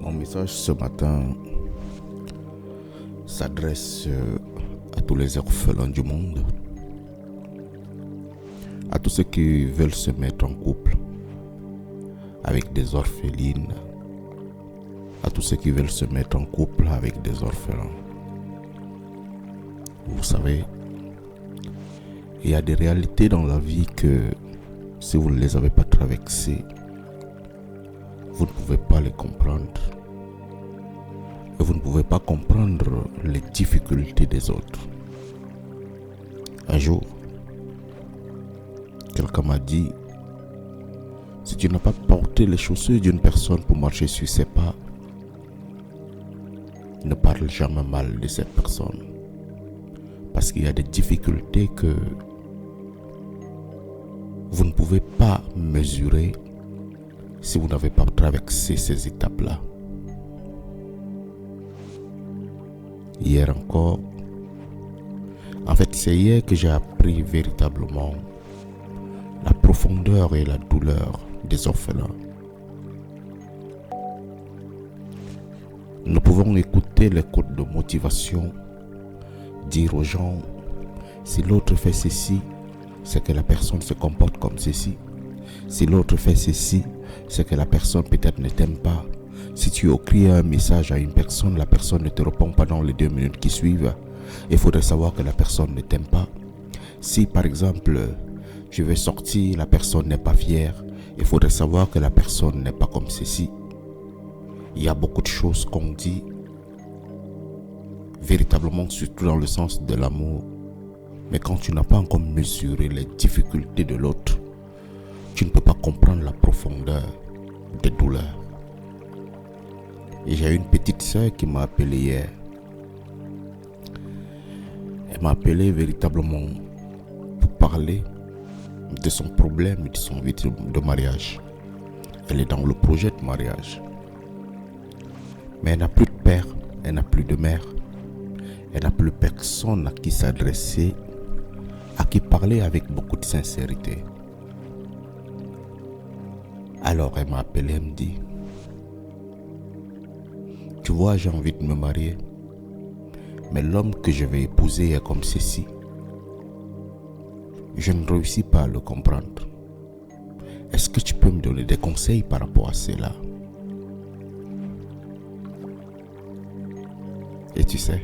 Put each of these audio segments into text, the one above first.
Mon message ce matin s'adresse à tous les orphelins du monde, à tous ceux qui veulent se mettre en couple avec des orphelines, à tous ceux qui veulent se mettre en couple avec des orphelins. Vous savez, il y a des réalités dans la vie que si vous ne les avez pas traversées, vous ne pouvez pas les comprendre. Et vous ne pouvez pas comprendre les difficultés des autres. Un jour, quelqu'un m'a dit, si tu n'as pas porté les chaussures d'une personne pour marcher sur ses pas, ne parle jamais mal de cette personne. Parce qu'il y a des difficultés que vous ne pouvez pas mesurer si vous n'avez pas traversé ces étapes-là. Hier encore, en fait c'est hier que j'ai appris véritablement la profondeur et la douleur des orphelins. Nous pouvons écouter les codes de motivation, dire aux gens, si l'autre fait ceci, c'est que la personne se comporte comme ceci. Si l'autre fait ceci, c'est que la personne peut-être ne t'aime pas. Si tu écris un message à une personne, la personne ne te répond pas dans les 2 minutes qui suivent. Il faudrait savoir que la personne ne t'aime pas. Si par exemple, tu veux sortir, la personne n'est pas fière, il faudrait savoir que la personne n'est pas comme ceci. Il y a beaucoup de choses qu'on dit, véritablement, surtout dans le sens de l'amour. Mais quand tu n'as pas encore mesuré les difficultés de l'autre, tu ne peux pas comprendre la profondeur des douleurs. Et j'ai une petite sœur qui m'a appelé hier. Elle m'a appelé véritablement pour parler de son problème et de son vie de mariage. Elle est dans le projet de mariage. Mais elle n'a plus de père, elle n'a plus de mère. Elle n'a plus personne à qui s'adresser, à qui parler avec beaucoup de sincérité. Alors elle m'a appelé, elle me dit, tu vois, j'ai envie de me marier, mais l'homme que je vais épouser est comme ceci. Je ne réussis pas à le comprendre. Est-ce que tu peux me donner des conseils par rapport à cela? Et tu sais,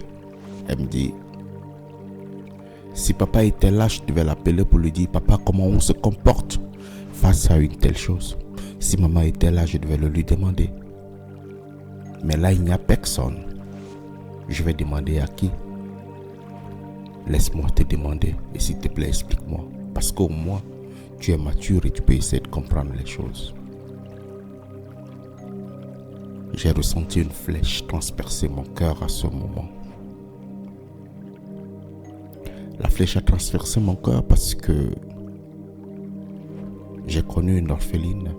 elle me dit, si papa était là, je devais l'appeler pour lui dire, papa, comment on se comporte face à une telle chose. Si maman était là, je devais le lui demander. Mais là, il n'y a personne. Je vais demander à qui? Laisse-moi te demander et s'il te plaît, explique-moi. Parce qu'au moins, tu es mature et tu peux essayer de comprendre les choses. J'ai ressenti une flèche transpercer mon cœur à ce moment. La flèche a transpercé mon cœur parce que j'ai connu une orpheline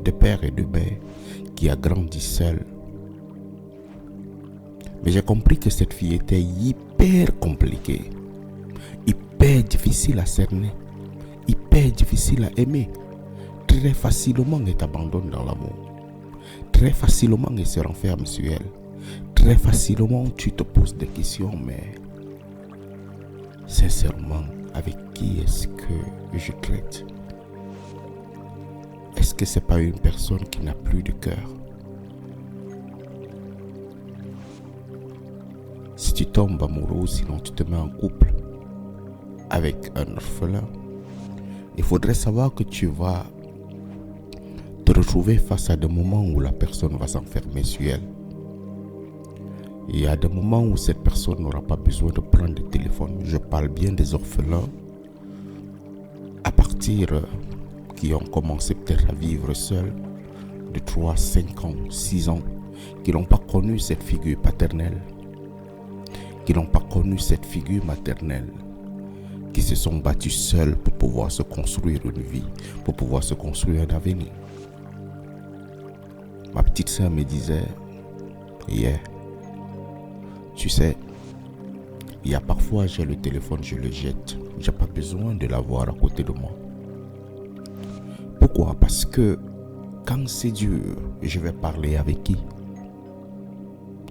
de père et de mère qui a grandi seule. Mais j'ai compris que cette fille était hyper compliquée, hyper difficile à cerner, hyper difficile à aimer. Très facilement, elle t'abandonne dans l'amour. Très facilement, elle se renferme sur elle. Très facilement, tu te poses des questions, mais sincèrement, avec qui est-ce que je traite? Est-ce que c'est pas une personne qui n'a plus de cœur? Si tu tombes amoureux, sinon tu te mets en couple avec un orphelin, il faudrait savoir que tu vas te retrouver face à des moments où la personne va s'enfermer sur elle. Il y a des moments où cette personne n'aura pas besoin de prendre le téléphone. Je parle bien des orphelins à partir qui ont commencé peut-être à vivre seuls de 3, 5 ans, 6 ans, qui n'ont pas connu cette figure paternelle, qui n'ont pas connu cette figure maternelle, qui se sont battus seuls pour pouvoir se construire une vie, pour pouvoir se construire un avenir. Ma petite sœur me disait, tu sais, il y a parfois j'ai le téléphone, je le jette, j'ai pas besoin de l'avoir à côté de moi. Pourquoi? Parce que quand c'est dur, je vais parler avec qui?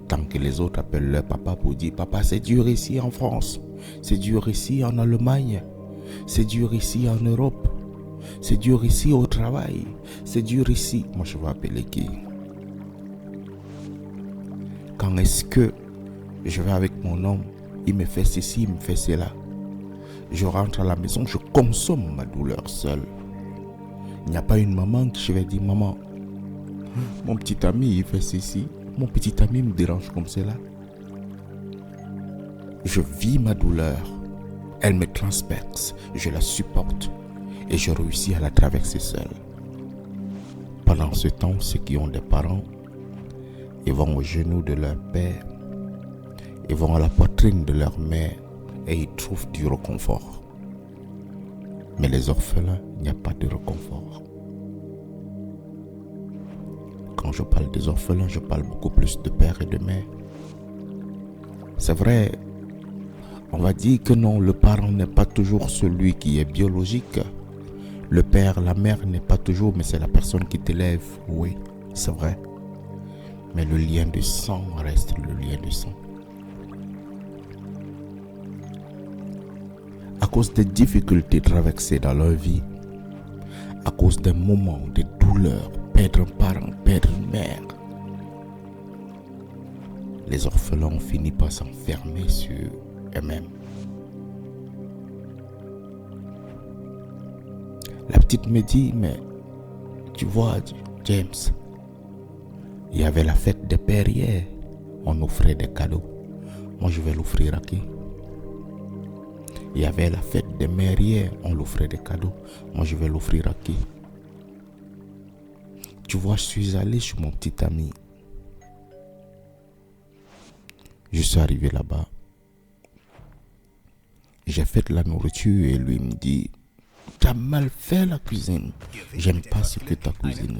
Tant que les autres appellent leur papa pour dire « Papa, c'est dur ici en France, c'est dur ici en Allemagne, c'est dur ici en Europe, c'est dur ici au travail, c'est dur ici. » Moi, je vais appeler qui? Quand est-ce que je vais avec mon homme, il me fait ceci, il me fait cela. Je rentre à la maison, je consomme ma douleur seule. Il n'y a pas une maman que je vais dire « Maman, mon petit ami, il fait ceci. Mon petit ami me dérange comme cela. » Je vis ma douleur. Elle me transperce. Je la supporte. Et je réussis à la traverser seule. Pendant ce temps, ceux qui ont des parents, ils vont aux genoux de leur père. Ils vont à la poitrine de leur mère. Et ils trouvent du réconfort. Mais les orphelins, il n'y a pas de réconfort. Quand je parle des orphelins, je parle beaucoup plus de père et de mère. C'est vrai, on va dire que non, le parent n'est pas toujours celui qui est biologique. Le père, la mère n'est pas toujours, mais c'est la personne qui t'élève. Oui, c'est vrai. Mais le lien de sang reste le lien de sang. À cause des difficultés traversées dans leur vie, à cause des moments de douleur, perdre un parent, perdre une mère, les orphelins ont fini par s'enfermer sur eux-mêmes. La petite me dit, mais tu vois, James, il y avait la fête des pères hier, on offrait des cadeaux. Moi, je vais l'offrir à qui? Il y avait la fête des mères hier, on l'offrait des cadeaux. Moi, je vais l'offrir à qui? Tu vois, je suis allé chez mon petit ami. Je suis arrivé là-bas. J'ai fait de la nourriture et lui me dit, « T'as mal fait la cuisine. J'aime pas ce que t'as cuisiné. »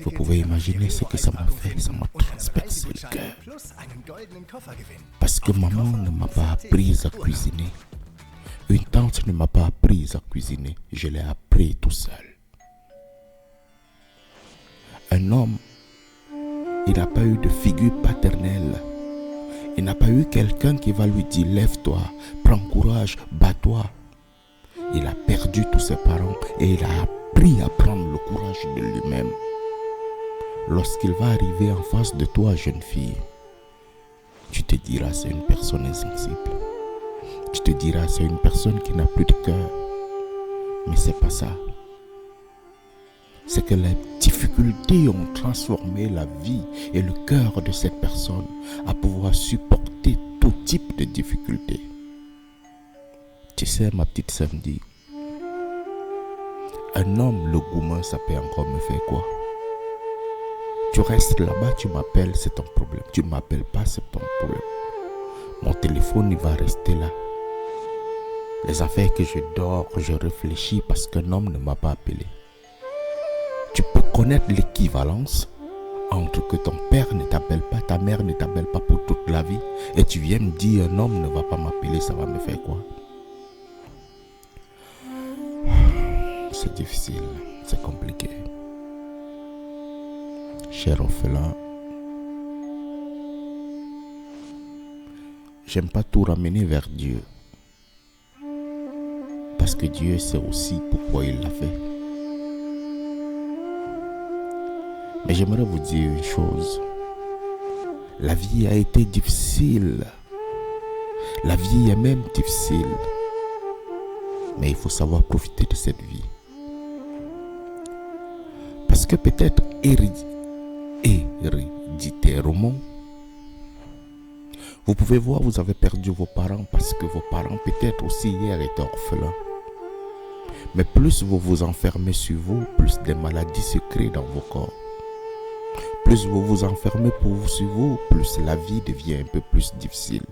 Vous pouvez imaginer ce que ça m'a fait. Ça m'a transpercé le cœur. Parce que maman ne m'a pas appris à cuisiner. Une tante ne m'a pas appris à cuisiner. Je l'ai appris tout seul. Un homme, il n'a pas eu de figure paternelle. Il n'a pas eu quelqu'un qui va lui dire « Lève-toi, prends courage, bats-toi ». Il a perdu tous ses parents et il a appris à prendre le courage de lui-même. Lorsqu'il va arriver en face de toi, jeune fille, tu te diras c'est une personne insensible. Tu te diras c'est une personne qui n'a plus de cœur. Mais c'est pas ça. C'est que les difficultés ont transformé la vie et le cœur de cette personne à pouvoir supporter tout type de difficultés. Tu sais, ma petite sœur me dit, un homme, le gourmand, ça peut encore me faire quoi? Tu restes là-bas, tu m'appelles, c'est ton problème. Tu ne m'appelles pas, c'est ton problème. Mon téléphone, il va rester là. Les affaires que je dors, je réfléchis parce qu'un homme ne m'a pas appelé. Tu peux connaître l'équivalence entre que ton père ne t'appelle pas, ta mère ne t'appelle pas pour toute la vie, et tu viens me dire un homme ne va pas m'appeler, ça va me faire quoi? C'est difficile, c'est compliqué. Cher orphelin, j'aime pas tout ramener vers Dieu. Parce que Dieu sait aussi pourquoi il l'a fait. Mais j'aimerais vous dire une chose. La vie a été difficile. La vie est même difficile. Mais il faut savoir profiter de cette vie. Parce que peut-être héréditairement, vous pouvez voir, vous avez perdu vos parents parce que vos parents peut-être aussi hier étaient orphelins. Mais plus vous vous enfermez sur vous, plus des maladies se créent dans vos corps. Plus vous vous enfermez sur vous, plus la vie devient un peu plus difficile.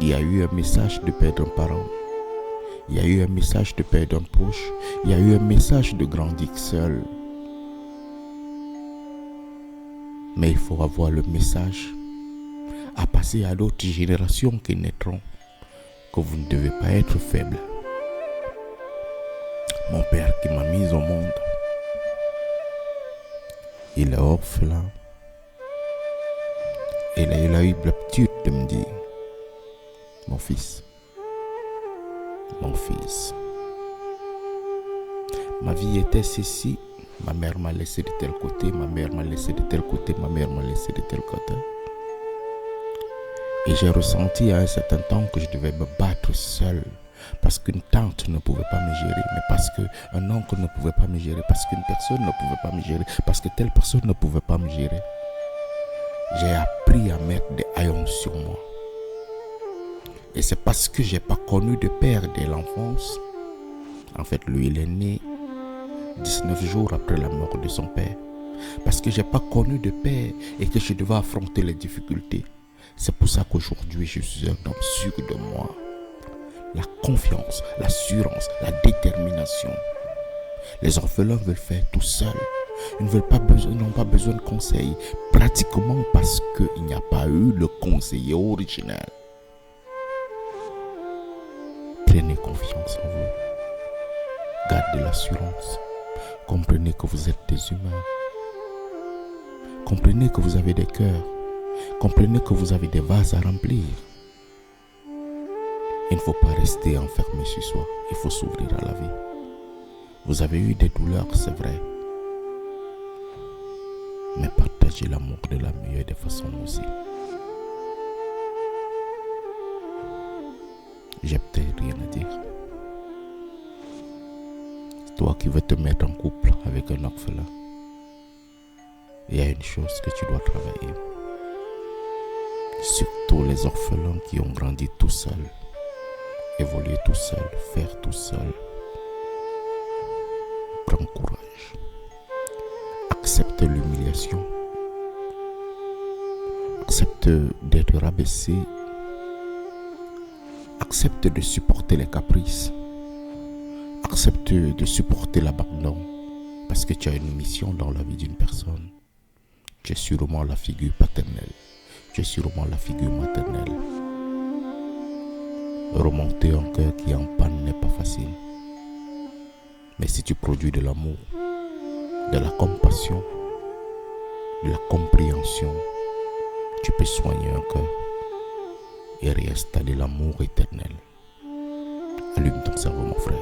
Il y a eu un message de perdre un parent. Il y a eu un message de perdre un proche. Il y a eu un message de grandir seul. Mais il faut avoir le message à passer à d'autres générations qui naîtront, que vous ne devez pas être faible. Mon père qui m'a mis au monde, il est orphelin. Et là, il a eu l'habitude de me dire, mon fils, ma vie était ceci, ma mère m'a laissé de tel côté, ma mère m'a laissé de tel côté, ma mère m'a laissé de tel côté. Et j'ai ressenti à un certain temps que je devais me battre seul. Parce qu'une tante ne pouvait pas me gérer, mais parce qu'un oncle ne pouvait pas me gérer, parce qu'une personne ne pouvait pas me gérer, parce que telle personne ne pouvait pas me gérer. J'ai appris à mettre des haillons sur moi. Et c'est parce que j'ai pas connu de père dès l'enfance. En fait, lui, il est né 19 jours après la mort de son père. Parce que j'ai pas connu de père et que je devais affronter les difficultés. C'est pour ça qu'aujourd'hui, je suis un homme sûr de moi. La confiance, l'assurance, la détermination. Les orphelins veulent faire tout seuls. Ils n'ont pas besoin de conseils. Pratiquement parce qu'il n'y a pas eu le conseiller original. Prenez confiance en vous. Gardez l'assurance. Comprenez que vous êtes des humains. Comprenez que vous avez des cœurs. Comprenez que vous avez des vases à remplir. Il ne faut pas rester enfermé sur soi. Il faut s'ouvrir à la vie. Vous avez eu des douleurs, c'est vrai. Mais partagez l'amour de la meilleure des façons aussi. J'ai peut-être rien à dire. C'est toi qui veux te mettre en couple avec un orphelin. Il y a une chose que tu dois travailler. Surtout les orphelins qui ont grandi tout seuls. Évoluer tout seul, faire tout seul. Prends courage. Accepte l'humiliation. Accepte d'être rabaissé. Accepte de supporter les caprices. Accepte de supporter l'abandon. Parce que tu as une mission dans la vie d'une personne. Tu es sûrement la figure paternelle. Tu es sûrement la figure maternelle. Remonter un cœur qui est en panne n'est pas facile. Mais si tu produis de l'amour, de la compassion, de la compréhension, tu peux soigner un cœur et réinstaller l'amour éternel. Allume ton cerveau, mon frère.